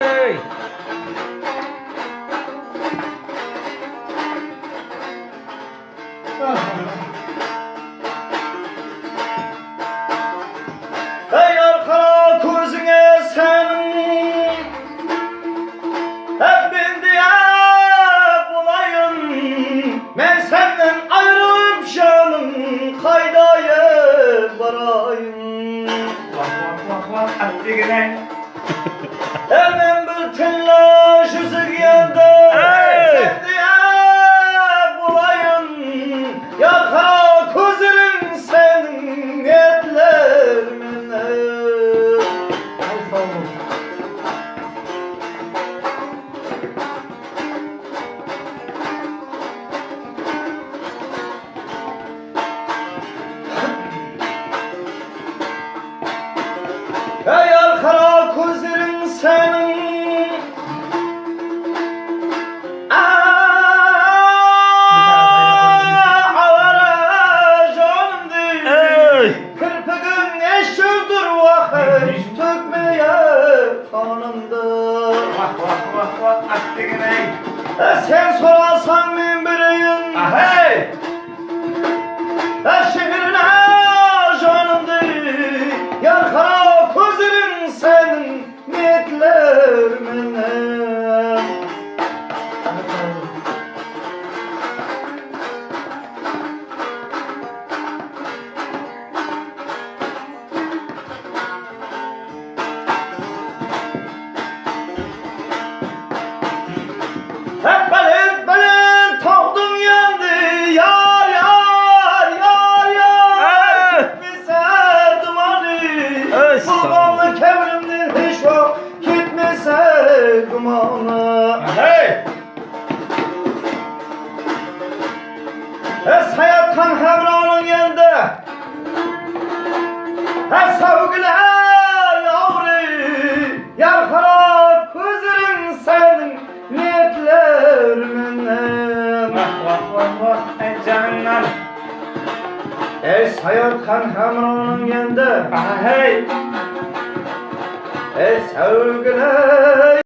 Hey. Ey arkana gözüne senin hep ben diye bulayım. Ben senden ayrılıp canım kaydaya varayım. Vah attıgine. Hemen bir telaş yüzük yandı. Sen diye bulayım. Yakara gözlerin senin etlermine. Ey arkana gözlerin senin avara canımdır. Kırpıkın eşildir vakit tökmeye kanımdır. Vah attıgine. Sen sorarsan ben bireyim. Hey. Şehrine canımdır. Yarkara gözlerin senin niyetlermine. Hep belin tavdım yandı. Yar yar yar yar. Gitmese dumanı. Kurbanlı kevrimden hiç o gitmese dumanı. Hey. Es hayat kan hevranın yanında. Es sevgili yavru. Yar kara gözlerin senin niyetlermine. Vah ey canımlar. Es hayat kan hevranın yanında. Hey. Es sevgili